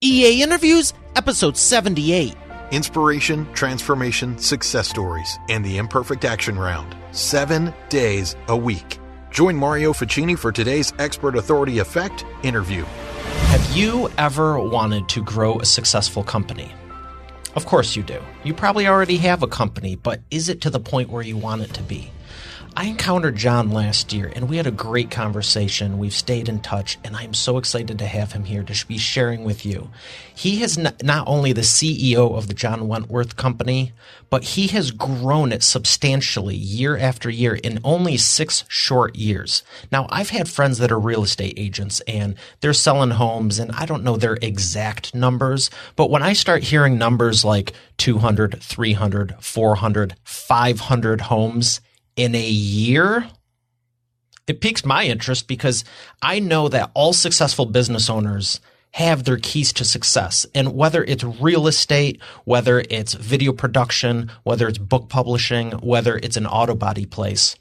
EA Interviews, episode 78. Inspiration, transformation, success stories, and the imperfect action round. 7 days a week. Join Mario Ficini for today's Expert Authority Effect interview. Have you ever wanted to grow a successful company? Of course you do. You probably already have a company, but is it to the point where you want it to be? I encountered John last year, and we had a great conversation. We've stayed in touch, and I'm so excited to have him here to be sharing with you. He is not only the CEO of the John Wentworth Company, but he has grown it substantially year after year in only 6 short years. Now, I've had friends that are real estate agents, and they're selling homes, and I don't know their exact numbers, but when I start hearing numbers like 200, 300, 400, 500 homes in a year, it piques my interest because I know that all successful business owners have their keys to success. And whether it's real estate, whether it's video production, whether it's book publishing, whether it's an auto body place,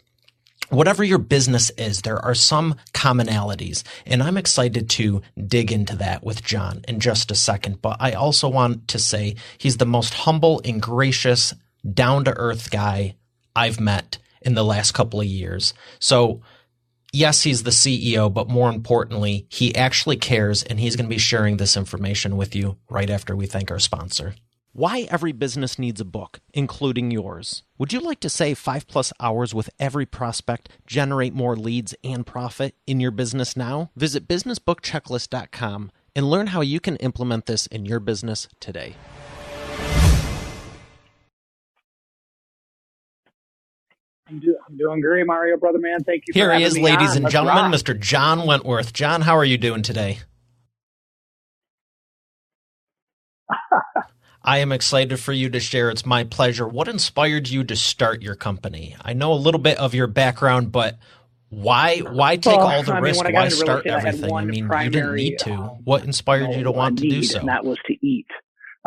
whatever your business is, there are some commonalities. And I'm excited to dig into that with John in just a second. But I also want to say he's the most humble and gracious, down-to-earth guy I've met in the last couple of years. So yes, he's the CEO, but more importantly, he actually cares, and he's going to be sharing this information with you right after we thank our sponsor. Why every business needs a book, including yours. Would you like to save 5+ hours with every prospect, generate more leads and profit in your business now? Visit businessbookchecklist.com and learn how you can implement this in your business today. I'm doing great, Mario, brother, man. Thank you. Here for he is, ladies and gentlemen, rock. Mr. John Wentworth. John, how are you doing today? I am excited for you to share. It's my pleasure. What inspired you to start your company? I know a little bit of your background, but why take all the risk? Why start everything? I mean, you didn't need to. What inspired you to want to do so? And that was to eat.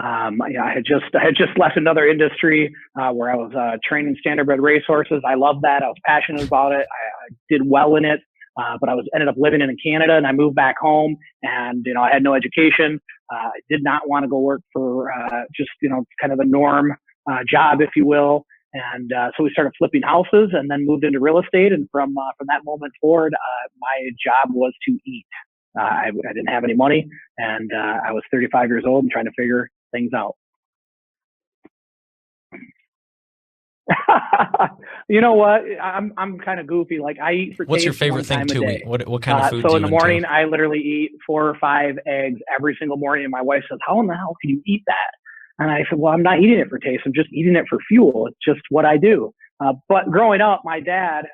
I had just left another industry where I was training standardbred racehorses. I loved that. I was passionate about it. I did well in it, but I ended up living in Canada, and I moved back home. And I had no education. I did not want to go work for just kind of a norm job, if you will. And so we started flipping houses, and then moved into real estate. And from that moment forward, my job was to eat. I didn't have any money, and I was 35 years old and trying to figure things out. You know what? I'm kind of goofy. Like, I eat for taste. What's your favorite thing to eat? What kind of food do you So in the morning, into? I literally eat 4 or 5 eggs every single morning. And my wife says, "How in the hell can you eat that?" And I said, "Well, I'm not eating it for taste. I'm just eating it for fuel. It's just what I do." But growing up, my dad,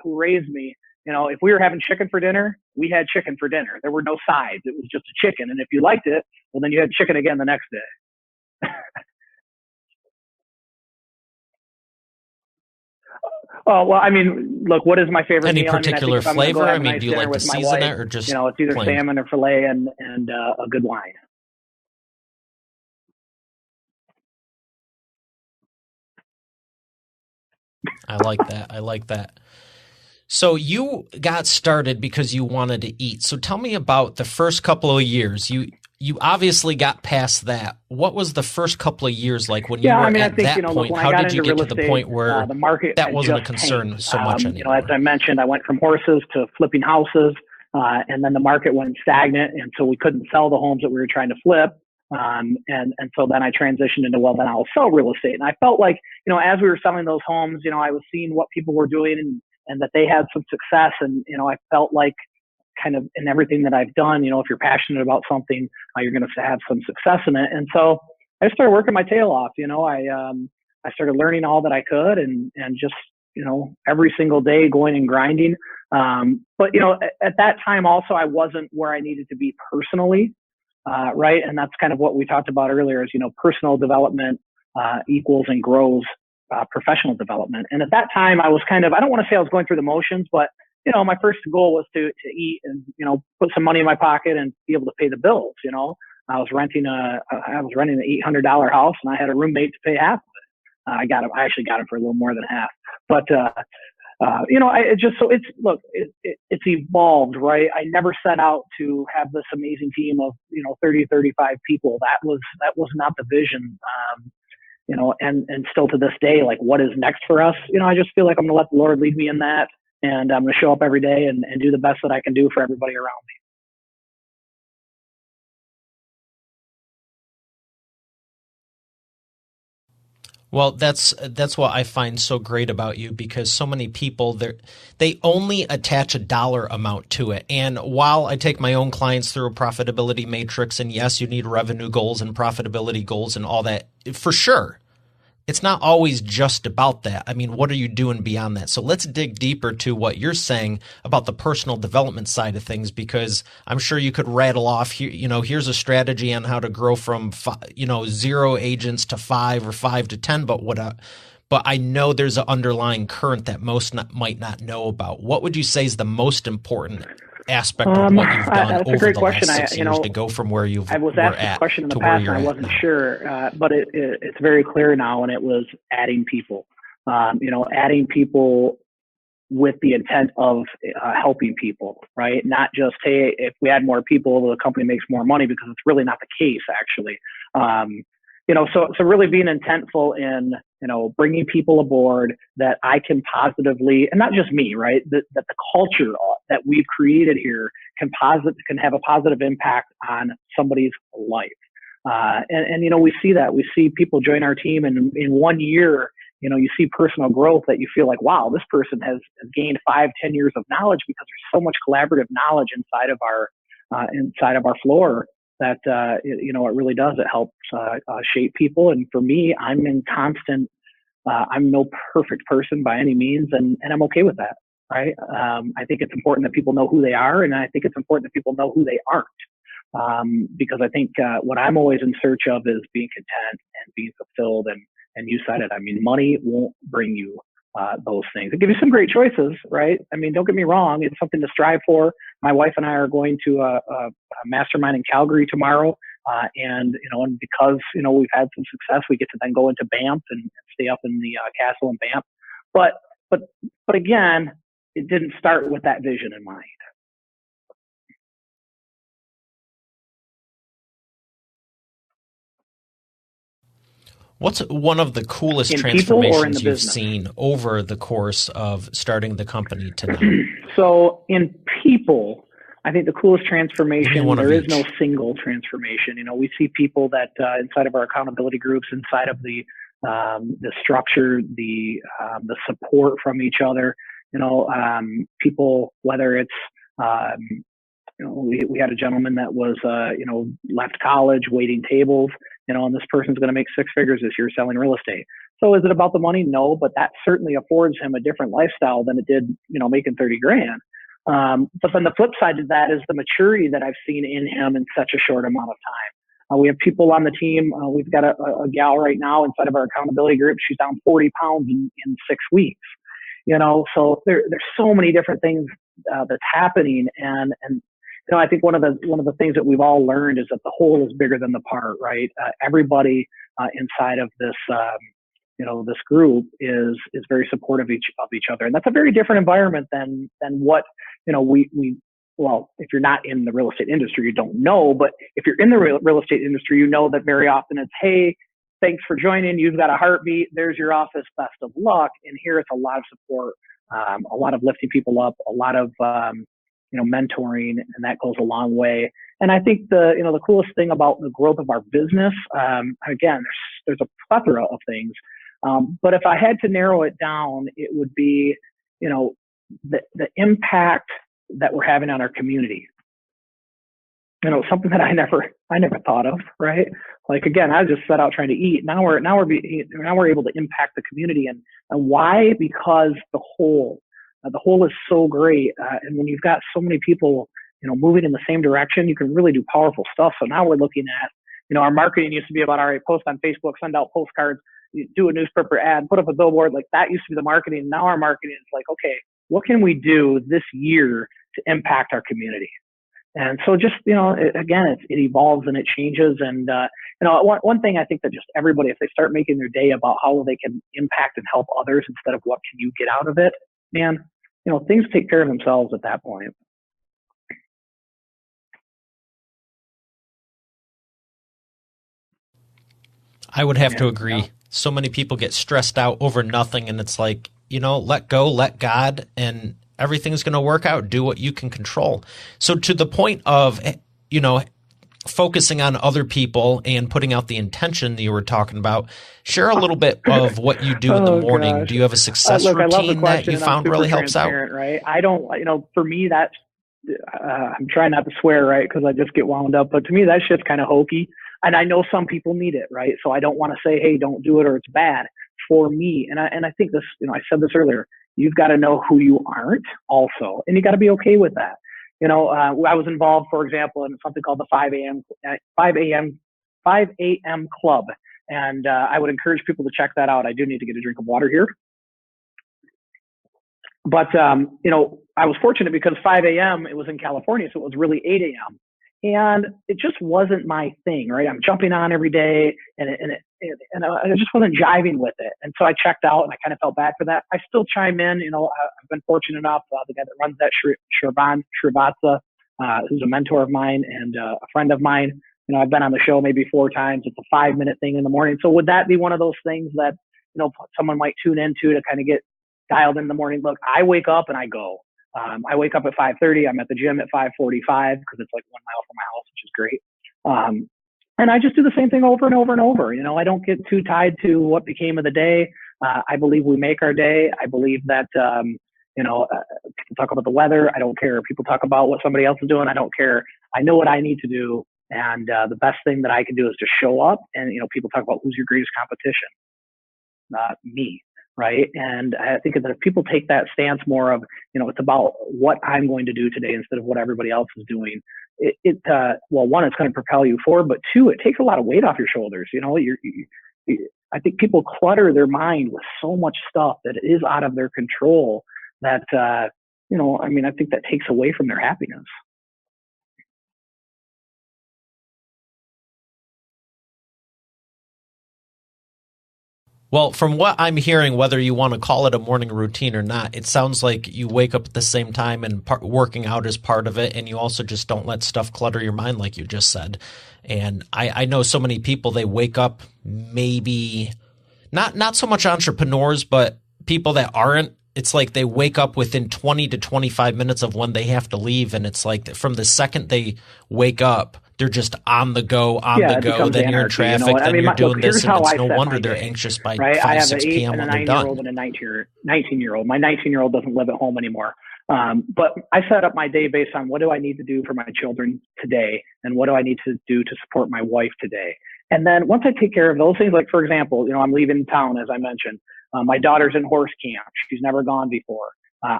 who raised me, if we were having chicken for dinner, we had chicken for dinner. There were no sides. It was just a chicken. And if you liked it, well, then you had chicken again the next day. Oh, well, I mean, look, what is my favorite Any meal? particular flavor? I mean, do you like to season season it or just it's either plain? salmon or filet and a good wine. I like that. So you got started because you wanted to eat. So tell me about the first couple of years. You obviously got past that. What was the first couple of years like when you were at that point? How did you get to the point where the market that wasn't a concern tanked. so much anymore? As I mentioned, I went from horses to flipping houses, and then the market went stagnant, and so we couldn't sell the homes that we were trying to flip. And so then I transitioned into, well, then I'll sell real estate. And I felt like, as we were selling those homes, I was seeing what people were doing and that they had some success. And, I felt like kind of in everything that I've done, if you're passionate about something, you're going to have some success in it. And so I started working my tail off. I started learning all that I could and just, every single day going and grinding. But, at that time also, I wasn't where I needed to be personally. Right. And that's kind of what we talked about earlier is, personal development equals and grows professional development. And at that time, I was kind of, I don't want to say I was going through the motions, but, my first goal was to eat and, put some money in my pocket and be able to pay the bills. I was renting an $800 house, and I had a roommate to pay half of it. I actually got it for a little more than half. But It's evolved, right? I never set out to have this amazing team of, 30, 35 people. That was not the vision. And still to this day, like, what is next for us? I just feel like I'm going to let the Lord lead me in that. And I'm going to show up every day and do the best that I can do for everybody around me. Well, that's what I find so great about you, because so many people they only attach a dollar amount to it. And while I take my own clients through a profitability matrix, and yes, you need revenue goals and profitability goals and all that, for sure, it's not always just about that. I mean, what are you doing beyond that? So let's dig deeper to what you're saying about the personal development side of things, because I'm sure you could rattle off here, here's a strategy on how to grow from 0 agents to 5 or 5 to 10, but I know there's an underlying current that most might not know about. What would you say is the most important aspect of what you've done over the last 6 years to go from where you've I was asked this question in the past and I wasn't sure, but it's very clear now, and it was adding people. Adding people with the intent of helping people, right? Not just, hey, if we add more people, the company makes more money, because it's really not the case, actually. So really being intentful in, bringing people aboard that I can positively, and not just me, right? That the culture that we've created here can have a positive impact on somebody's life. And we see that. We see people join our team, and in 1 year, you see personal growth that you feel like, wow, this person has gained 5-10 years of knowledge, because there's so much collaborative knowledge inside of our floor that, it really does. It helps shape people. And for me, I'm in constant, I'm no perfect person by any means, and I'm okay with that, right? I think it's important that people know who they are, and I think it's important that people know who they aren't. Because I think what I'm always in search of is being content and being fulfilled. And you said it. I mean, money won't bring you those things. It gives you some great choices, right? I mean, don't get me wrong. It's something to strive for. My wife and I are going to a mastermind in Calgary tomorrow. And because, we've had some success, we get to then go into Banff and stay up in the castle in Banff. But again, it didn't start with that vision in mind. What's one of the coolest transformations you've seen over the course of starting the company to now? So in people, I think the coolest transformation, there is no single transformation. We see people that inside of our accountability groups, inside of the structure, the support from each other, people, whether it's, we had a gentleman that was, left college waiting tables, and this person's going to make 6 figures this year selling real estate. So is it about the money? No, but that certainly affords him a different lifestyle than it did, making 30 grand. But then the flip side of that is the maturity that I've seen in him in such a short amount of time. We have people on the team. We've got a gal right now inside of our accountability group. She's down 40 pounds in 6 weeks. So there's so many different things that's happening, and I think one of the things that we've all learned is that the whole is bigger than the part, right? Everybody inside of this, this group is very supportive of each other, and that's a very different environment than what well, if you're not in the real estate industry, you don't know, but if you're in the real estate industry, you know that very often it's, hey, thanks for joining. You've got a heartbeat. There's your office. Best of luck. And here it's a lot of support, a lot of lifting people up, a lot of mentoring, and that goes a long way. And I think the coolest thing about the growth of our business, again, there's a plethora of things. But if I had to narrow it down, it would be, the impact that we're having on our community. Something that I never thought of, right? Like, again, I just set out trying to eat. Now we're able to impact the community, and why? Because the whole is so great, and when you've got so many people, moving in the same direction, you can really do powerful stuff. So now we're looking at, our marketing used to be about, all right, post on Facebook, send out postcards, do a newspaper ad, put up a billboard. Like, that used to be the marketing. Now our marketing is like, okay, what can we do this year to impact our community? And so just, again, it evolves and it changes. And, one thing I think that just everybody, if they start making their day about how they can impact and help others instead of what can you get out of it, man, things take care of themselves at that point. I would have to agree. Yeah. So many people get stressed out over nothing, and it's like, let go, let God, and everything's going to work out. Do what you can control. So to the point of, focusing on other people and putting out the intention that you were talking about, share a little bit of what you do in the morning. Gosh. Do you have a success routine that you found really helps out? Right? I don't, for me, that's, I'm trying not to swear, right? Because I just get wound up. But to me, that shit's kind of hokey. And I know some people need it, right? So I don't want to say, hey, don't do it or it's bad. For me, and I think this, I said this earlier, you've got to know who you aren't also. And you got to be okay with that. I was involved, for example, in something called the 5 a.m. club. And I would encourage people to check that out. I do need to get a drink of water here. But, I was fortunate because 5 a.m. it was in California, so it was really 8 a.m. And it just wasn't my thing, right? I'm jumping on every day and I just wasn't jiving with it. And so I checked out and I kind of felt bad for that. I still chime in, I've been fortunate enough, the guy that runs that, Srivatsa, who's a mentor of mine and a friend of mine, I've been on the show maybe 4 times. It's a 5-minute thing in the morning. So would that be one of those things that, someone might tune into to kind of get dialed in the morning? Look, I wake up and I go. I wake up at 5:30. I'm at the gym at 5:45 because it's like 1 mile from my house, which is great. And I just do the same thing over and over and over. I don't get too tied to what became of the day. I believe we make our day. I believe that, people talk about the weather. I don't care. People talk about what somebody else is doing. I don't care. I know what I need to do. And the best thing that I can do is just show up. And, people talk about who's your greatest competition? Me. Right. And I think that if people take that stance more of, it's about what I'm going to do today instead of what everybody else is doing, well, one, it's going to propel you forward, but 2, it takes a lot of weight off your shoulders. I think people clutter their mind with so much stuff that is out of their control that, I think that takes away from their happiness. Well, from what I'm hearing, whether you want to call it a morning routine or not, it sounds like you wake up at the same time and working out is part of it. And you also just don't let stuff clutter your mind, like you just said. And I know so many people, they wake up, maybe not so much entrepreneurs, but people that aren't. It's like they wake up within 20 to 25 minutes of when they have to leave. And it's like from the second they wake up, they're just on the go, then you're in traffic, then you're doing this, and it's no wonder they're anxious by 5, 6 p.m. when they're done. I have an 8-year-old and a 19-year-old. My 19-year-old doesn't live at home anymore. But I set up my day based on what do I need to do for my children today, and what do I need to do to support my wife today. And then once I take care of those things, like for example, I'm leaving town, as I mentioned. My daughter's in horse camp. She's never gone before.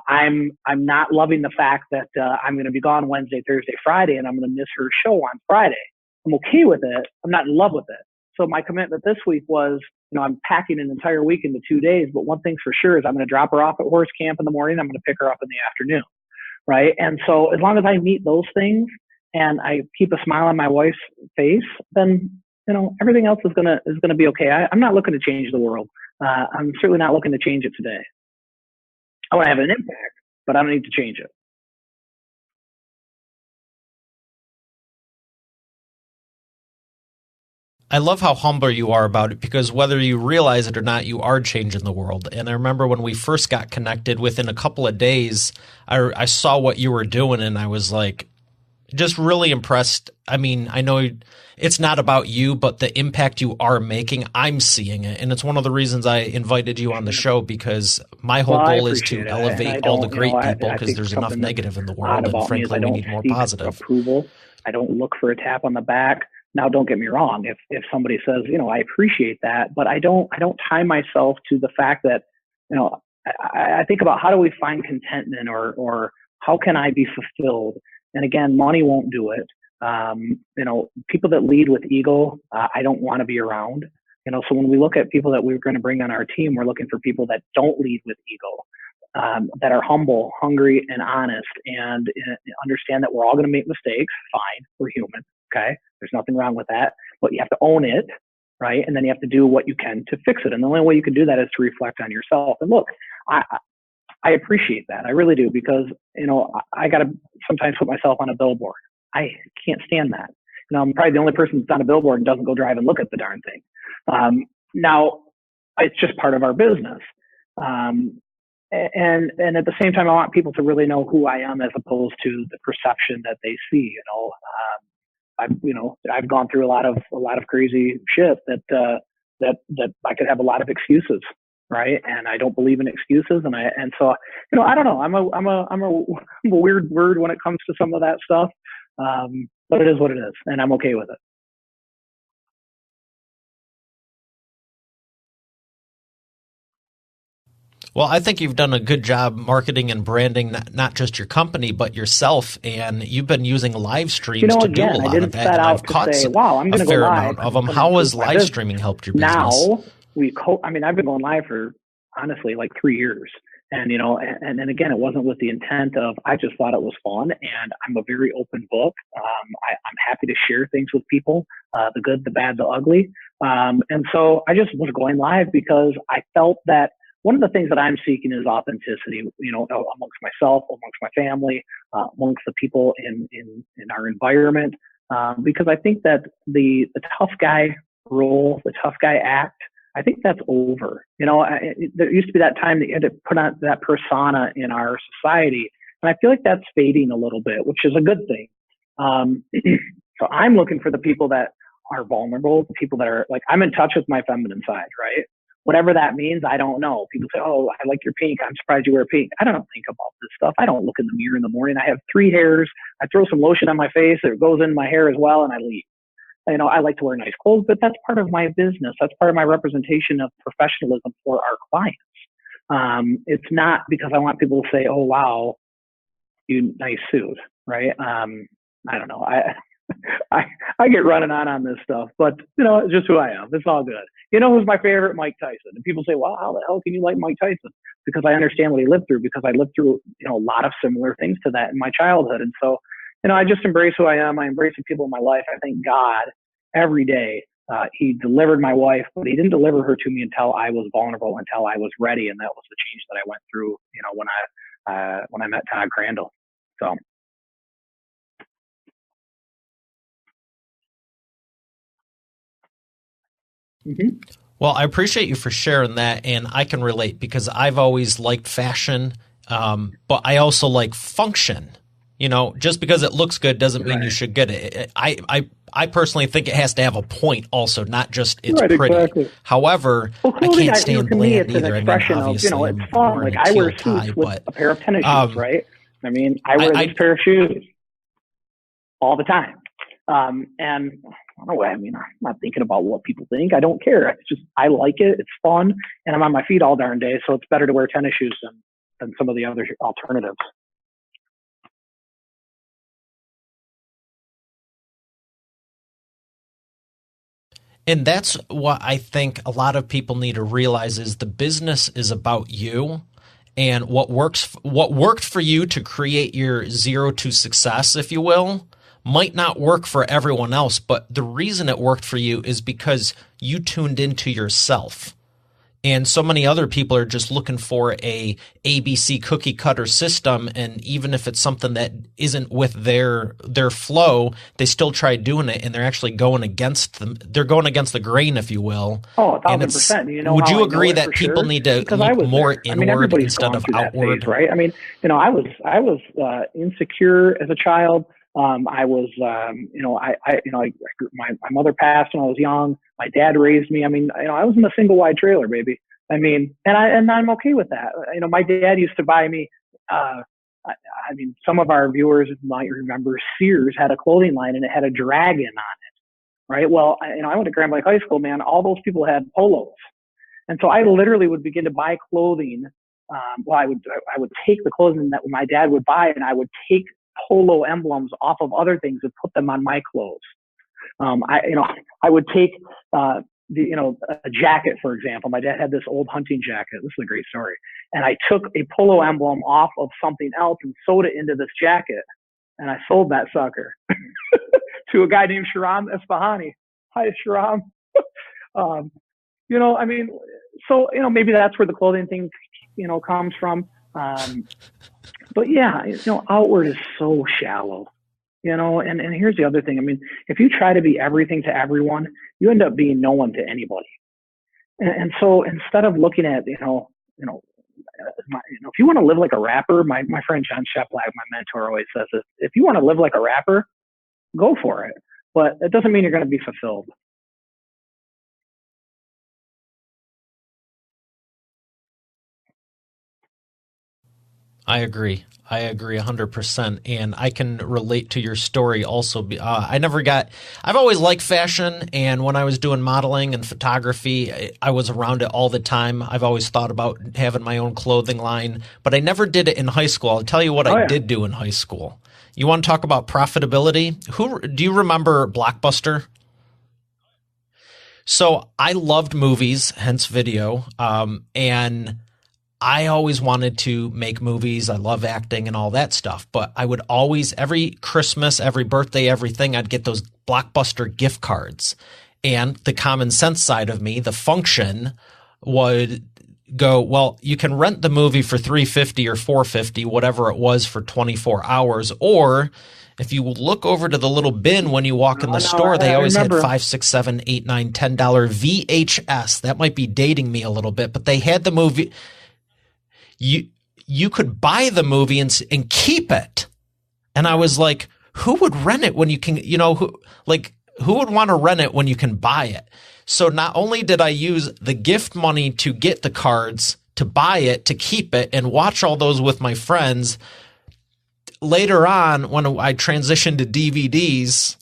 I'm not loving the fact that I'm going to be gone Wednesday, Thursday, Friday, and I'm going to miss her show on Friday. I'm okay with it. I'm not in love with it. So my commitment this week was, I'm packing an entire week into 2 days, but one thing's for sure is I'm going to drop her off at horse camp in the morning. I'm going to pick her up in the afternoon. Right. And so as long as I meet those things and I keep a smile on my wife's face, then, everything else is going to be okay. I'm not looking to change the world. I'm certainly not looking to change it today. I want to have an impact, but I don't need to change it. I love how humble you are about it, because whether you realize it or not, you are changing the world. And I remember when we first got connected, within a couple of days, I saw what you were doing and I was like, just really impressed. I mean, I know it's not about you, but the impact you are making, I'm seeing it. And it's one of the reasons I invited you on the show, because my whole goal is to elevate all the great people, because there's enough negative in the world. And frankly, we need more positive. Approval. I don't look for a tap on the back. Now, don't get me wrong. If somebody says, I appreciate that, but I don't tie myself to the fact that, I think about how do we find contentment or how can I be fulfilled? And again, money won't do it. People that lead with ego, I don't want to be around. So when we look at people that we're going to bring on our team, we're looking for people that don't lead with ego, that are humble, hungry, and honest, and understand that we're all going to make mistakes. Fine, we're human. Okay, there's nothing wrong with that, but you have to own it, right? And then you have to do what you can to fix it. And the only way you can do that is to reflect on yourself. And look, I appreciate that. I really do, because, I got to sometimes put myself on a billboard. I can't stand that. I'm probably the only person that's on a billboard and doesn't go drive and look at the darn thing. Now, it's just part of our business. And at the same time, I want people to really know who I am, as opposed to the perception that they see. I've gone through a lot of crazy shit that I could have a lot of excuses, right? And I don't believe in excuses, and so I don't know. I'm a weird bird when it comes to some of that stuff, but it is what it is, and I'm okay with it. Well, I think you've done a good job marketing and branding not just your company, but yourself. And you've been using live streams to do a lot of that. And I've caught I'm going to go live of them. How has live streaming helped your business? Now, I've been going live for, honestly, like 3 years. And, and then again, it wasn't with the intent of, I just thought it was fun. And I'm a very open book. I'm happy to share things with people, the good, the bad, the ugly. And so I just was going live because I felt that one of the things that I'm seeking is authenticity, amongst myself, amongst my family, amongst the people in our environment, because I think that the tough guy role, the tough guy act, I think that's over. There used to be that time that you had to put on that persona in our society, and I feel like that's fading a little bit, which is a good thing. So I'm looking for the people that are vulnerable, the people that are like, I'm in touch with my feminine side, right? Whatever that means, I don't know. People say, oh, I like your pink. I'm surprised you wear pink. I don't think about this stuff. I don't look in the mirror in the morning. I have 3 hairs. I throw some lotion on my face. It goes in my hair as well, and I leave. I like to wear nice clothes, but that's part of my business. That's part of my representation of professionalism for our clients. It's not because I want people to say, oh, wow, you nice suit, right? I don't know. I get running on this stuff, but it's just who I am. It's all good. Who's my favorite? Mike Tyson. And people say, well, how the hell can you like Mike Tyson? Because I understand what he lived through, because I lived through, a lot of similar things to that in my childhood. And so, I just embrace who I am. I embrace the people in my life. I thank God every day. He delivered my wife, but he didn't deliver her to me until I was vulnerable, until I was ready. And that was the change that I went through, when I met Todd Crandall. So. Mm-hmm. Well, I appreciate you for sharing that, and I can relate because I've always liked fashion, but I also like function. Just because it looks good doesn't mean you should get it. I personally think it has to have a point also, not just it's pretty. Exactly. However, I can't stand bland either. It's fun. Like I wear suits with a pair of tennis shoes, right? I wear this pair of shoes all the time. And I don't know, I'm not thinking about what people think. I don't care. It's just, I like it. It's fun. And I'm on my feet all darn day. So it's better to wear tennis shoes than some of the other alternatives. And that's what I think a lot of people need to realize is the business is about you. And what worked for you to create your 0 to success, if you will, might not work for everyone else, but the reason it worked for you is because you tuned into yourself. And so many other people are just looking for a ABC cookie cutter system, and even if it's something that isn't with their flow, they still try doing it, and they're actually going against them. They're going against the grain, if you will. Oh, 1,000%. Would you agree that people need to look more inward instead of outward? Phase, right? I was insecure as a child. I was, my mother passed when I was young. My dad raised me. I was in a single wide trailer, baby. And I'm okay with that. My dad used to buy me, some of our viewers might remember Sears had a clothing line and it had a dragon on it, right? Well, I went to Grand Lake High School, man. All those people had polos. And so I literally would begin to buy clothing. I would take the clothing that my dad would buy, and I would take polo emblems off of other things and put them on my clothes. I would take, a jacket, for example. My dad had this old hunting jacket. This is a great story. And I took a polo emblem off of something else and sewed it into this jacket. And I sold that sucker to a guy named Sharam Esfahani. Hi, Sharam. So, maybe that's where the clothing thing, comes from. But yeah, outward is so shallow, and here's the other thing. I mean, if you try to be everything to everyone, you end up being no one to anybody. And so instead of looking at, if you want to live like a rapper, my friend John Sheplak, my mentor, always says this: if you want to live like a rapper, go for it. But it doesn't mean you're going to be fulfilled. I agree. I agree 100%. And I can relate to your story also. I've always liked fashion. And when I was doing modeling and photography, I was around it all the time. I've always thought about having my own clothing line, but I never did it in high school. I'll tell you what I did do in high school. You want to talk about profitability? Do you remember Blockbuster? So I loved movies, hence video. And I always wanted to make movies. I love acting and all that stuff. But I would always, every Christmas, every birthday, everything, I'd get those Blockbuster gift cards. And the common sense side of me, the function, would go, well, you can rent the movie for $350 or $450, whatever it was, for 24 hours. Or if you look over to the little bin when you walk in the store, they always had $5, $6, $7, $8, $9, $10 VHS. That might be dating me a little bit, but they had the movie. You could buy the movie and keep it. And I was like, who would rent it when you can, who would want to rent it when you can buy it? So not only did I use the gift money to get the cards, to buy it, to keep it, and watch all those with my friends, later on, when I transitioned to DVDs,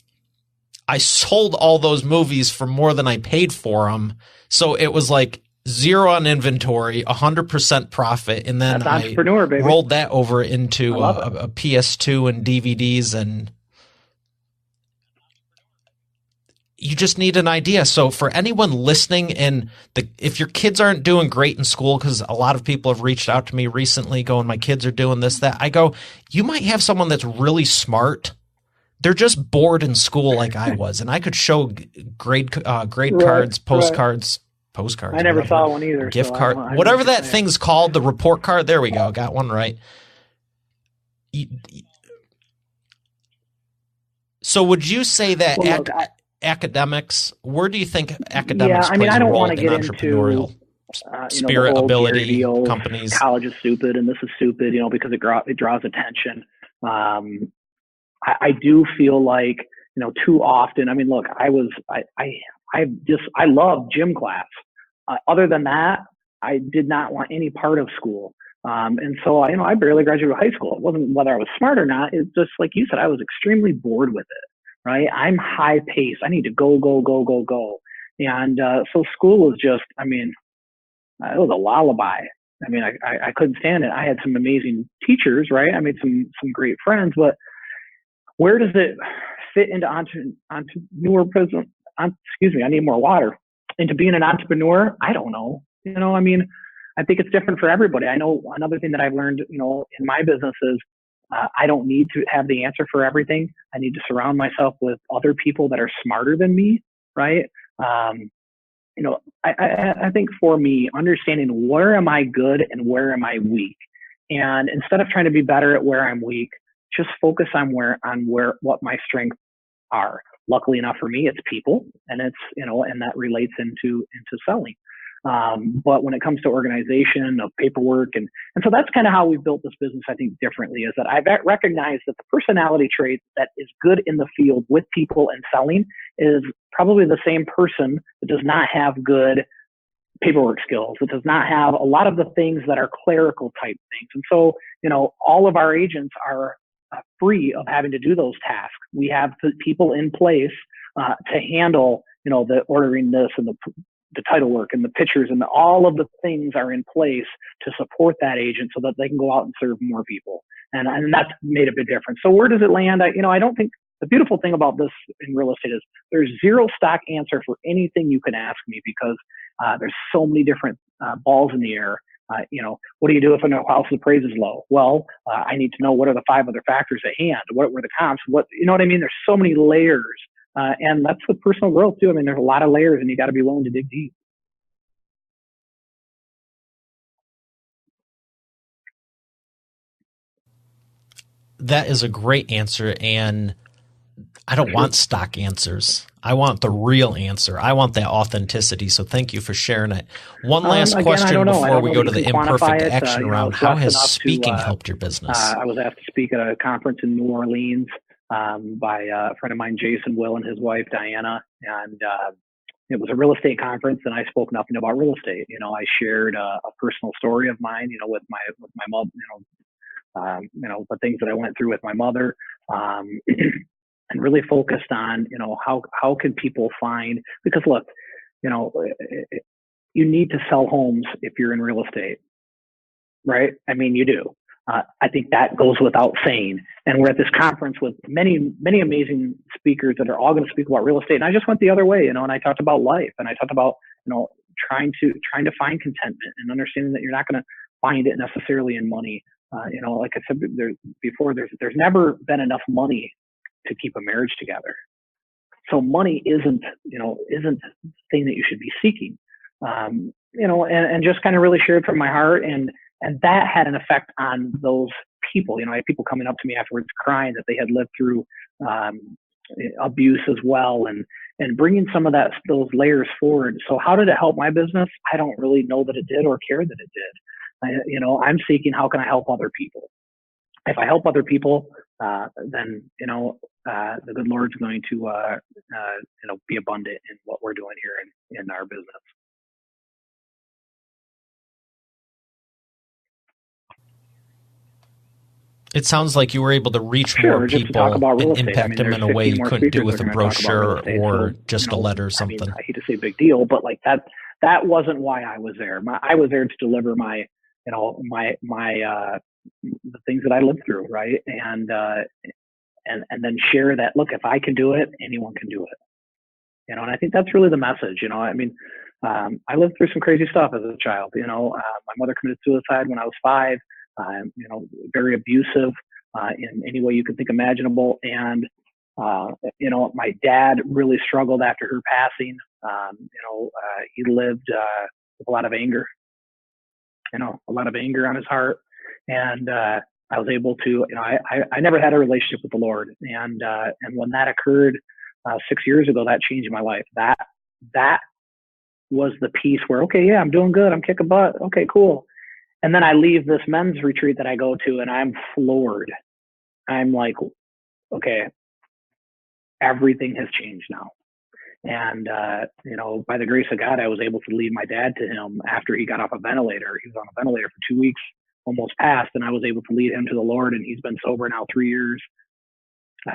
I sold all those movies for more than I paid for them. So it was like zero on inventory, 100% profit, and then I rolled that over into a PS2 and DVDs, and you just need an idea. So for anyone listening, if your kids aren't doing great in school, because a lot of people have reached out to me recently going, my kids are doing this, that, I go, you might have someone that's really smart. They're just bored in school like I was, and I could show grade cards, postcards. Postcards. I never saw one either. Gift card, whatever that thing's called, the report card. There we go. Got one right. So would you say that academics, where do you think academics plays a role in entrepreneurial spirit, ability, companies? College is stupid and this is stupid, because it draws attention. I do feel like, too often, look, I love gym class. Other than that, I did not want any part of school. And so, I barely graduated high school. It wasn't whether I was smart or not. It's just like you said, I was extremely bored with it, right? I'm high pace. I need to go, go, go, go, go. And so school was just, it was a lullaby. I couldn't stand it. I had some amazing teachers, right? I made some great friends, but where does it fit into entrepreneur? Excuse me, I need more water. Into being an entrepreneur, I don't know. I think it's different for everybody. I know another thing that I've learned, in my business is I don't need to have the answer for everything. I need to surround myself with other people that are smarter than me, right? I think for me, understanding where am I good and where am I weak, and instead of trying to be better at where I'm weak, just focus on what my strengths are. Luckily enough for me, it's people, and it's, and that relates into selling. But when it comes to organization of paperwork, and so that's kind of how we've built this business, I think, differently, is that I've recognized that the personality trait that is good in the field with people and selling is probably the same person that does not have good paperwork skills. It does not have a lot of the things that are clerical type things. And so, all of our agents are free of having to do those tasks. We have people in place to handle, the ordering this and the title work and the pictures, and all of the things are in place to support that agent so that they can go out and serve more people. And that's made a big difference. So where does it land? I don't think the beautiful thing about this in real estate is there's zero stock answer for anything you can ask me, because there's so many different balls in the air. What do you do if a house's appraised is low? Well, I need to know what are the 5 other factors at hand. What were the comps? You know what I mean? There's so many layers, and that's with personal growth too. There's a lot of layers, and you got to be willing to dig deep. that is a great answer, and I don't want stock answers. I want the real answer. I want that authenticity. So thank you for sharing it. One last question before we go to the imperfect action round. How has speaking helped your business? I was asked to speak at a conference in New Orleans by a friend of mine, Jason Will, and his wife, Diana. And it was a real estate conference, and I spoke nothing about real estate. I shared a personal story of mine, with my mom, the things that I went through with my mother. And really focused on, how can people find, because look, you need to sell homes if you're in real estate, right? I mean, you do. I think that goes without saying. And we're at this conference with many, many amazing speakers that are all going to speak about real estate. And I just went the other way, and I talked about life, and I talked about, trying to find contentment and understanding that you're not going to find it necessarily in money. Like I said before, there's never been enough money to keep a marriage together. So money isn't the thing that you should be seeking. And just kind of really shared from my heart, and that had an effect on those people. I had people coming up to me afterwards crying that they had lived through abuse as well, and bringing some of those layers forward. So how did it help my business? I don't really know that it did or care that it did. I'm seeking, how can I help other people? If I help other people, then the good Lord's going to be abundant in what we're doing here in our business. It sounds like you were able to reach more people and impact them in a way you couldn't do with a brochure or just a letter or something. I hate to say big deal, but like that wasn't why I was there. I was there to deliver my the things that I lived through, right? And then share that, look, if I can do it, anyone can do it. And I think that's really the message. I lived through some crazy stuff as a child. My mother committed suicide when I was 5. Very abusive in any way you could think imaginable. And my dad really struggled after her passing. He lived with a lot of anger. A lot of anger on his heart. And I was able to, I never had a relationship with the Lord. And when that occurred 6 years ago, that changed my life. That was the piece where, okay, yeah, I'm doing good. I'm kicking butt. Okay, cool. And then I leave this men's retreat that I go to, and I'm floored. I'm like, okay, everything has changed now. And, by the grace of God, I was able to lead my dad to him after he got off a ventilator. He was on a ventilator for 2 weeks, almost passed, and I was able to lead him to the Lord, and he's been sober now 3 years. He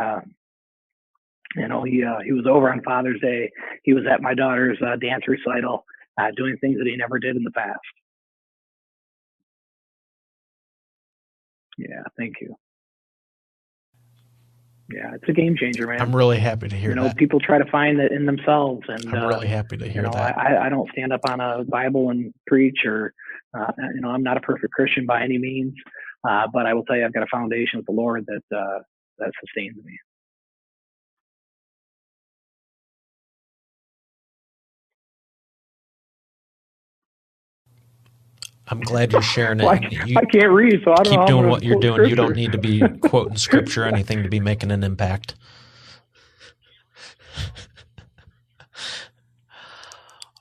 was over on Father's Day. He was at my daughter's dance recital, doing things that he never did in the past. Yeah, thank you. Yeah, it's a game changer, man. I'm really happy to hear that. People try to find it in themselves, and I'm really happy to hear that. I don't stand up on a Bible and preach, or I'm not a perfect Christian by any means, but I will tell you, I've got a foundation with the Lord that sustains me. I'm glad you're sharing it. Well, I can't read, so I don't know. Keep doing what you're doing. Scripture. You don't need to be quoting scripture or anything to be making an impact.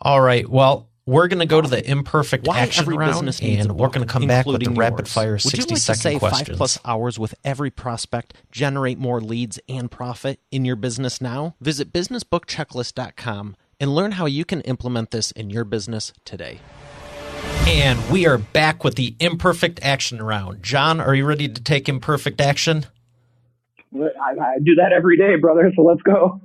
All right. Well, we're going to go to the imperfect action round, and we're going to come back with the rapid fire 60-second questions. 5+ hours with every prospect, generate more leads and profit in your business now? Visit businessbookchecklist.com and learn how you can implement this in your business today. And we are back with the imperfect action round. John, are you ready to take imperfect action? I do that every day, brother, so let's go.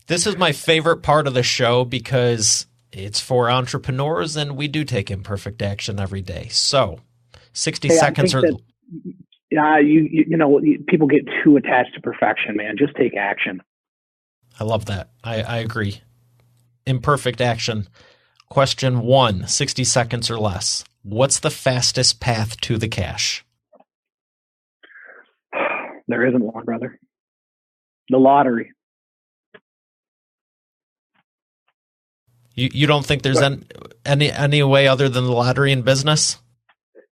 This is my favorite part of the show because it's for entrepreneurs, and we do take imperfect action every day. So 60 seconds or... people get too attached to perfection, man. Just take action. I love that. I agree. Imperfect action. Question 1, 60 seconds or less. What's the fastest path to the cash? There isn't one, brother. The lottery. You don't think there's any way other than the lottery in business?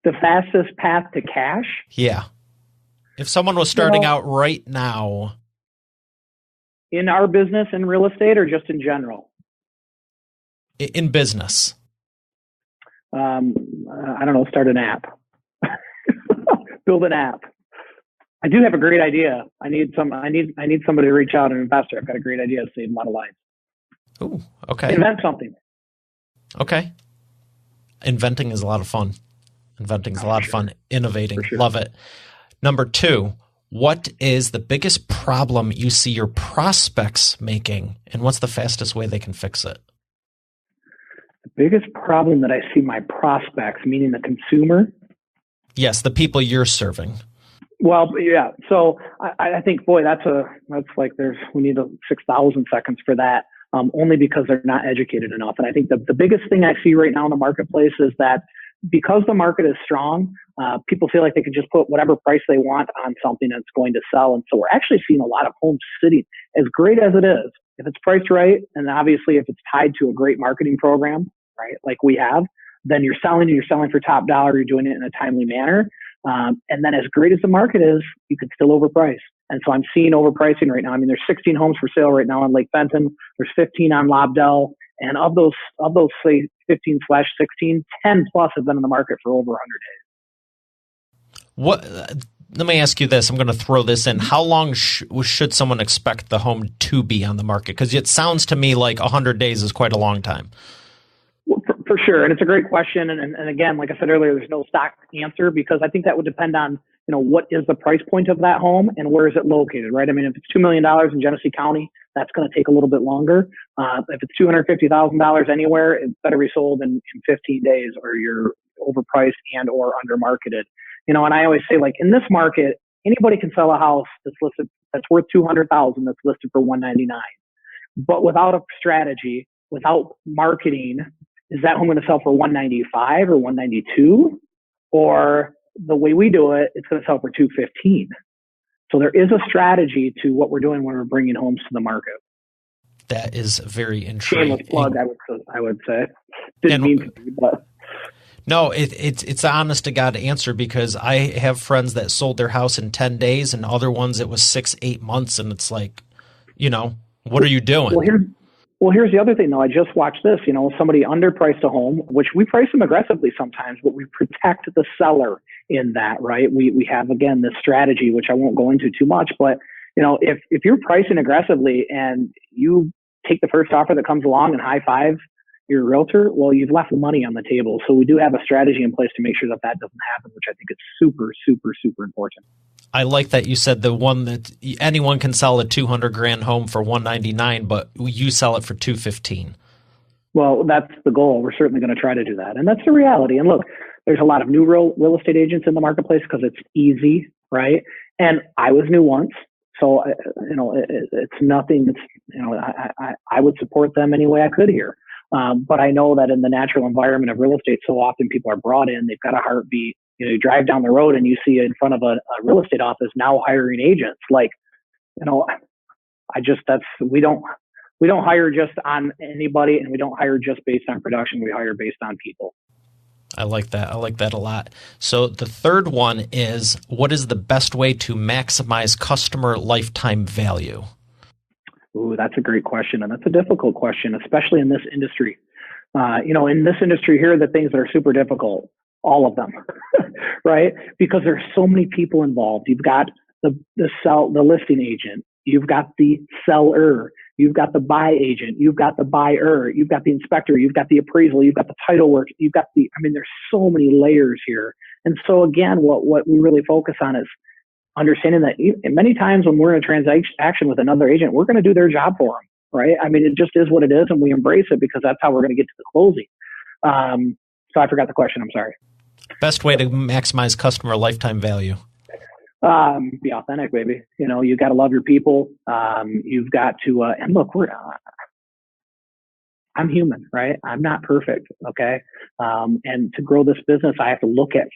The fastest path to cash? Yeah. If someone was starting out right now. In our business, in real estate, or just in general? In business. I don't know, start an app. Build an app. I do have a great idea. I need somebody to reach out, an investor. I've got a great idea to save a lot of lives. Ooh, okay. Invent something. Okay. Inventing is a lot of fun. Innovating. Sure. Love it. Number 2, what is the biggest problem you see your prospects making, and what's the fastest way they can fix it? The biggest problem that I see my prospects, meaning the consumer? Yes, the people you're serving. Well, yeah. So I think, boy, that's like we need 6,000 seconds for that, only because they're not educated enough. And I think the biggest thing I see right now in the marketplace is that because the market is strong, people feel like they can just put whatever price they want on something that's going to sell. And so we're actually seeing a lot of homes sitting, as great as it is, if it's priced right, and obviously if it's tied to a great marketing program, right, like we have, then you're selling for top dollar, you're doing it in a timely manner. And then as great as the market is, you can still overprice. And so I'm seeing overpricing right now. I mean, there's 16 homes for sale right now on Lake Fenton. There's 15 on Lobdell. And of those say 15/16, 10 plus have been in the market for over 100 days. Let me ask you this. I'm going to throw this in. How long should someone expect the home to be on the market? Because it sounds to me like 100 days is quite a long time. Well, for sure. And it's a great question. And again, like I said earlier, there's no stock answer, because I think that would depend on, what is the price point of that home and where is it located, right? I mean, if it's $2 million in Genesee County, that's going to take a little bit longer. If it's $250,000 anywhere, it better be sold in 15 days, or you're overpriced and or undermarketed. And I always say, like, in this market, anybody can sell a house that's worth $200,000 that's listed for $199. But without a strategy, without marketing, is that home going to sell for $195 or $192? Or the way we do it, it's going to sell for $215. So there is a strategy to what we're doing when we're bringing homes to the market. That is very intriguing. Shameless plug, I would say. Didn't mean to be, but. No, it's an honest to God answer, because I have friends that sold their house in 10 days and other ones it was 6-8 months, and it's like, what are you doing? Well, here's the other thing, though. I just watched this. Somebody underpriced a home, which we price them aggressively sometimes, but we protect the seller in that, right? We have, again, this strategy, which I won't go into too much, but, if you're pricing aggressively and you take the first offer that comes along and high five your realtor, well, you've left money on the table. So we do have a strategy in place to make sure that doesn't happen, which I think is super, super, super important. I like that you said the one that anyone can sell a $200,000 home for $199, but you sell it for $215. Well, that's the goal. We're certainly going to try to do that. And that's the reality. And look, there's a lot of new real estate agents in the marketplace because it's easy, right? And I was new once. So, it's nothing that's, I would support them any way I could here. But I know that in the natural environment of real estate, so often people are brought in, they've got a heartbeat. You drive down the road and you see in front of a real estate office now hiring agents. Like, we don't hire just on anybody, and we don't hire just based on production. We hire based on people. I like that. I like that a lot. So the third one is, what is the best way to maximize customer lifetime value? Ooh, that's a great question. And that's a difficult question, especially in this industry. In this industry here, the things that are super difficult, all of them, right? Because there's so many people involved. You've got the listing agent, you've got the seller, you've got the buy agent, you've got the buyer, you've got the inspector, you've got the appraisal, you've got the title work, there's so many layers here. And so again, what we really focus on is understanding that many times when we're in a transaction with another agent, we're going to do their job for them, right? It just is what it is, and we embrace it because that's how we're going to get to the closing. So I forgot the question. I'm sorry. Best way to maximize customer lifetime value? Be authentic, baby. You got to love your people. You've got to, and look, I'm human, right? I'm not perfect. Okay. And to grow this business, I have to look at,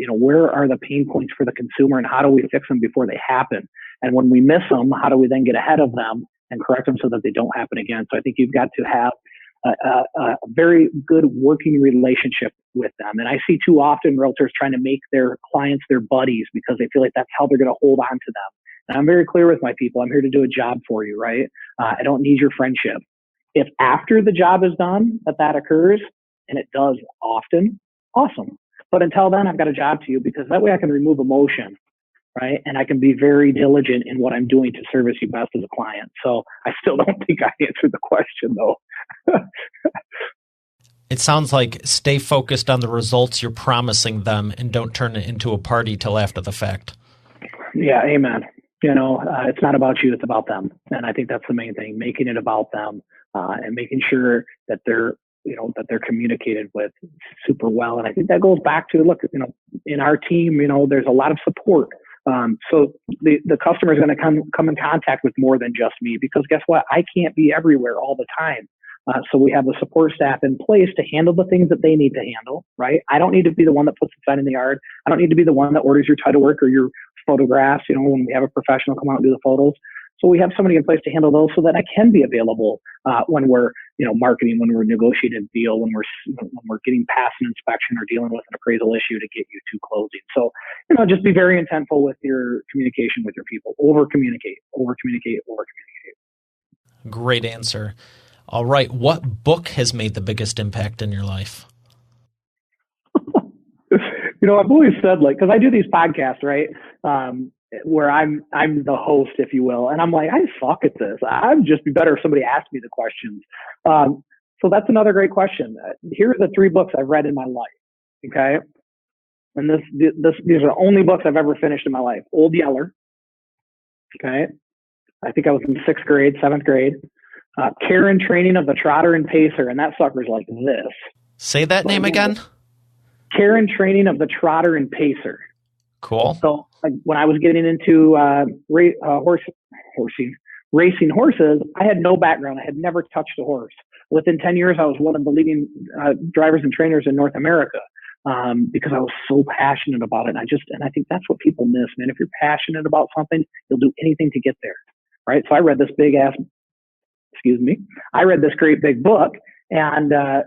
where are the pain points for the consumer and how do we fix them before they happen? And when we miss them, how do we then get ahead of them and correct them so that they don't happen again? So I think you've got to have a very good working relationship with them. And I see too often realtors trying to make their clients their buddies because they feel like that's how they're going to hold on to them. And I'm very clear with my people. I'm here to do a job for you, right? I don't need your friendship. If after the job is done that occurs, and it does often, awesome. But until then, I've got a job to you because that way I can remove emotion, right? And I can be very diligent in what I'm doing to service you best as a client. So I still don't think I answered the question though. It sounds like stay focused on the results you're promising them and don't turn it into a party till after the fact. Yeah, amen. It's not about you, it's about them. And I think that's the main thing, making it about them and making sure that they're communicated with super well. And I think that goes back to, look, in our team, there's a lot of support. So the customer is going to come in contact with more than just me because guess what? I can't be everywhere all the time. So we have the support staff in place to handle the things that they need to handle, right? I don't need to be the one that puts the sign in the yard. I don't need to be the one that orders your title work or your photographs, when we have a professional come out and do the photos. So we have somebody in place to handle those so that I can be available when we're, marketing, when we're negotiating a deal, when we're getting past an inspection or dealing with an appraisal issue to get you to closing. So, just be very intentful with your communication with your people. Over communicate. Great answer. All right. What book has made the biggest impact in your life? I've always said, because I do these podcasts, right? Where I'm the host, if you will. And I'm like, I suck at this. I'd just be better if somebody asked me the questions. So that's another great question. Here are the 3 books I've read in my life. Okay. And these are the only books I've ever finished in my life. Old Yeller. Okay. I think I was in 6th grade, 7th grade. Care and Training of the Trotter and Pacer. And that sucker's like this. Say that name again. Care and Training of the Trotter and Pacer. Cool. So when I was getting into racing horses, I had no background. I had never touched a horse. Within 10 years, I was one of the leading drivers and trainers in North America because I was so passionate about it. And I think that's what people miss, man. If you're passionate about something, you'll do anything to get there, right? So I read this I read this great big book, and I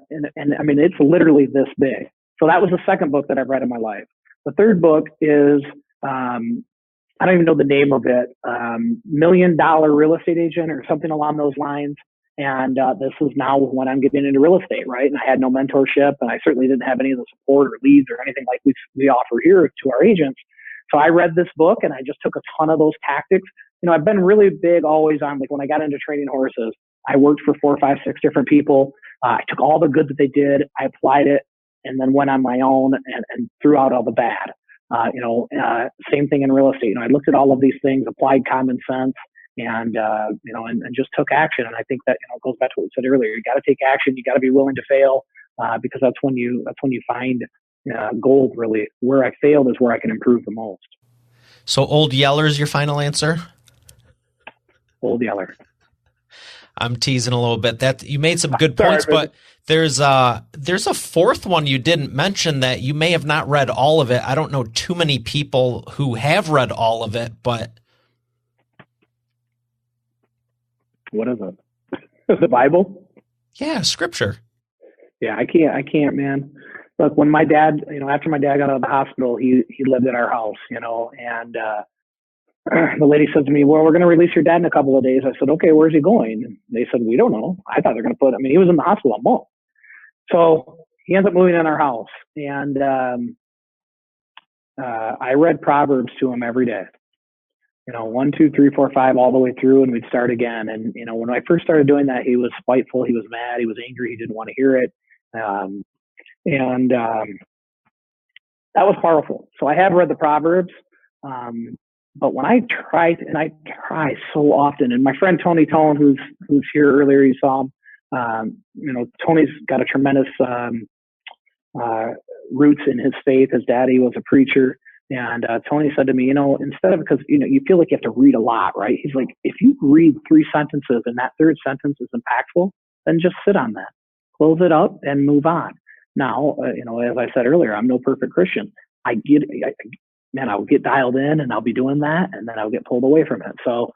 mean, it's literally this big. So that was the 2nd book that I've read in my life. The 3rd book is, I don't even know the name of it, $1 Million Real Estate Agent or something along those lines. And this is now when I'm getting into real estate, right? And I had no mentorship, and I certainly didn't have any of the support or leads or anything like we offer here to our agents. So I read this book, and I just took a ton of those tactics. I've been really big always on, when I got into training horses, I worked for 4, 5, 6 different people. I took all the good that they did, I applied it, and then went on my own and threw out all the bad. Same thing in real estate. I looked at all of these things, applied common sense, and just took action. And I think that, it goes back to what we said earlier. You got to take action. You got to be willing to fail, because that's when you find gold, really. Where I failed is where I can improve the most. So Old Yeller is your final answer? Old Yeller. I'm teasing a little bit. That you made some good points, but there's a 4th one you didn't mention that you may have not read all of it. I don't know too many people who have read all of it, but what is it? The Bible? Yeah, Scripture. Yeah, I can't, man. Look, when my dad, after my dad got out of the hospital, he lived at our house, and the lady said to me, well, we're going to release your dad in a couple of days. I said, okay, where's he going? And they said, we don't know. I thought they're going to he was in the hospital a month. So he ends up moving in our house. And I read Proverbs to him every day. 1, 2, 3, 4, 5, all the way through, and we'd start again. And, when I first started doing that, he was spiteful. He was mad. He was angry. He didn't want to hear it. That was powerful. So I have read the Proverbs. But when I tried, and I try so often, and my friend Tony Tone, who's here earlier, you saw him, Tony's got a tremendous roots in his faith. His daddy was a preacher. And Tony said to me, instead of, because, you feel like you have to read a lot, right? He's like, if you read 3 sentences and that 3rd sentence is impactful, then just sit on that, close it up and move on. Now, as I said earlier, I'm no perfect Christian. I'll get dialed in and I'll be doing that, and then I'll get pulled away from it. So,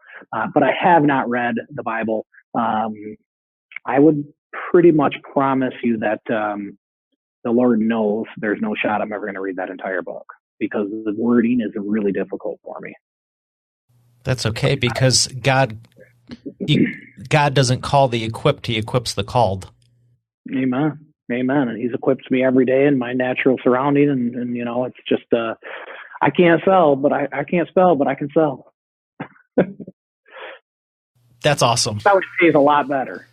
but I have not read the Bible. I would pretty much promise you that the Lord knows there's no shot I'm ever going to read that entire book, because the wording is really difficult for me. That's okay, because God doesn't call the equipped, he equips the called. Amen. Amen. And he's equipped me every day in my natural surrounding. And it's just, I can't sell, but I can't spell, but I can sell. That's awesome. That would pays a lot better.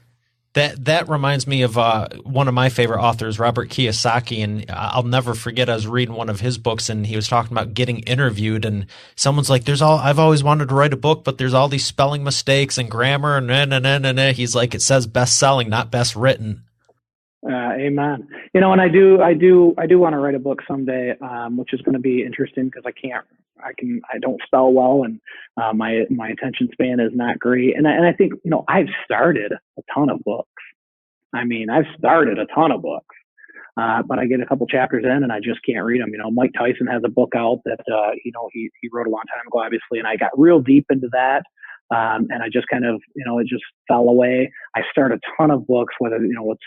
That reminds me of one of my favorite authors, Robert Kiyosaki, and I'll never forget, I was reading one of his books, and he was talking about getting interviewed, and someone's like, I've always wanted to write a book, but there's all these spelling mistakes and grammar, and he's like, it says best-selling, not best written. Amen. And I do want to write a book someday, which is going to be interesting, because I don't spell well, and my attention span is not great. And I think, I've started a ton of books. But I get a couple chapters in and I just can't read them. Mike Tyson has a book out that, he wrote a long time ago, obviously, and I got real deep into that. And I just kind of, it just fell away. I start a ton of books, whether, it's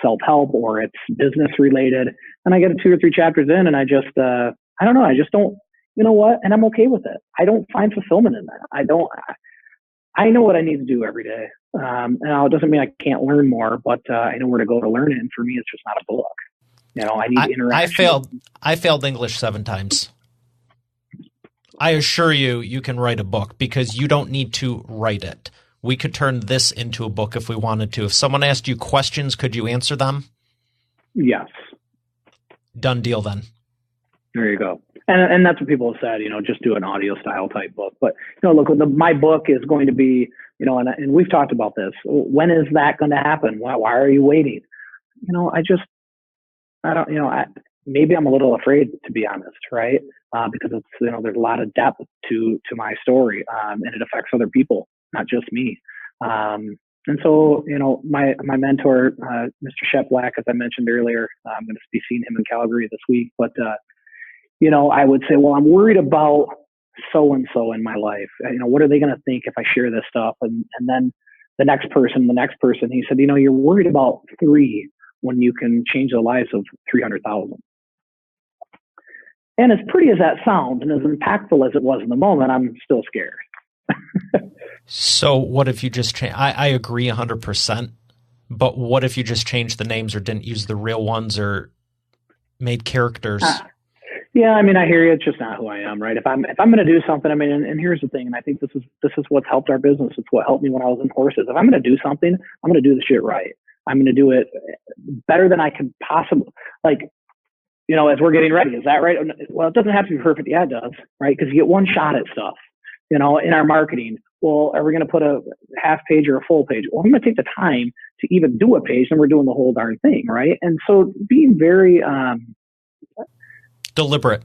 self-help or it's business related. And I get 2 or 3 chapters in and I just, I don't know. I just don't, and I'm okay with it. I don't find fulfillment in that. I know what I need to do every day. And it doesn't mean I can't learn more, but I know where to go to learn it. And for me, it's just not a book. I need interaction. I failed English 7 times. I assure you, you can write a book, because you don't need to write it. We could turn this into a book if we wanted to. If someone asked you questions, could you answer them? Yes. Done deal then. There you go. And that's what people have said, just do an audio style type book. But, look, my book is going to be, and we've talked about this. When is that going to happen? Why are you waiting? Maybe I'm a little afraid, to be honest, right? Because it's, there's a lot of depth to my story, and it affects other people, not just me. And so, my mentor, Mr. Shep Black, as I mentioned earlier, I'm going to be seeing him in Calgary this week, but, I would say, well, I'm worried about so-and-so in my life. What are they going to think if I share this stuff? And then the next person, he said, you're worried about 3 when you can change the lives of 300,000. And as pretty as that sounds, and as impactful as it was in the moment, I'm still scared. So what if you just change? I agree 100%, but what if you just changed the names or didn't use the real ones or made characters? Yeah, I hear you. It's just not who I am, right? If I'm going to do something, and here's the thing, and I think this is what's helped our business. It's what helped me when I was in horses. If I'm going to do something, I'm going to do the shit right. I'm going to do it better than I could possibly, as we're getting ready. Is that right? Well, it doesn't have to be perfect. Yeah, it does, right? Because you get one shot at stuff, in our marketing. Well, are we going to put a half page or a full page? Well, I'm going to take the time to even do a page, and we're doing the whole darn thing, right? And so being very deliberate.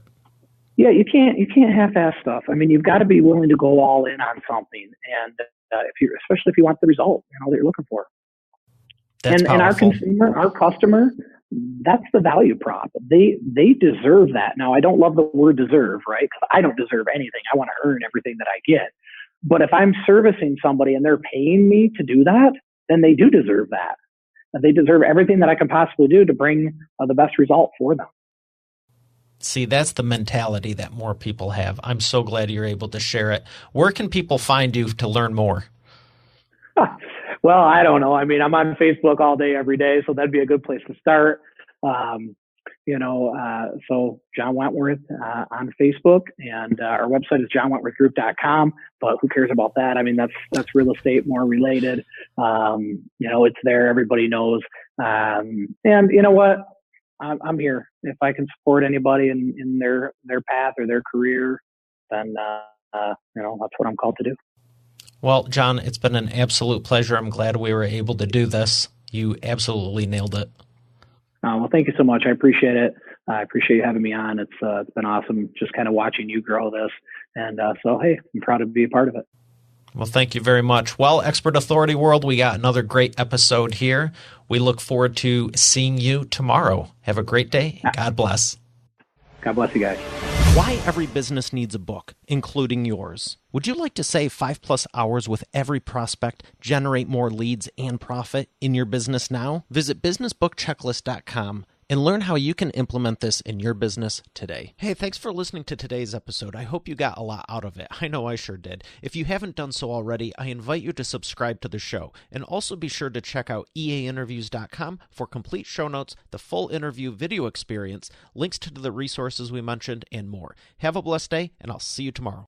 Yeah, you can't half-ass stuff. You've got to be willing to go all in on something, and especially if you want the result, that you're looking for. That's and our consumer, our customer, that's the value prop. They deserve that. Now, I don't love the word deserve, right? Because I don't deserve anything. I want to earn everything that I get. But if I'm servicing somebody and they're paying me to do that, then they do deserve that. And they deserve everything that I can possibly do to bring the best result for them. See, that's the mentality that more people have. I'm so glad you're able to share it. Where can people find you to learn more? Well, I don't know. I'm on Facebook all day, every day, so that'd be a good place to start. So John Wentworth on Facebook, and our website is johnwentworthgroup.com. But who cares about that? That's real estate more related. It's there. Everybody knows. And you know what? I'm here. If I can support anybody in their path or their career, then that's what I'm called to do. Well, John, it's been an absolute pleasure. I'm glad we were able to do this. You absolutely nailed it. Well, thank you so much. I appreciate it. I appreciate you having me on. It's been awesome just kind of watching you grow this. And so, hey, I'm proud to be a part of it. Well, thank you very much. Well, Expert Authority World, we got another great episode here. We look forward to seeing you tomorrow. Have a great day. God bless. God bless you guys. Why every business needs a book, including yours. Would you like to save 5+ hours with every prospect, generate more leads and profit in your business now? Visit businessbookchecklist.com and learn how you can implement this in your business today. Hey, thanks for listening to today's episode. I hope you got a lot out of it. I know I sure did. If you haven't done so already, I invite you to subscribe to the show. And also be sure to check out eainterviews.com for complete show notes, the full interview video experience, links to the resources we mentioned, and more. Have a blessed day, and I'll see you tomorrow.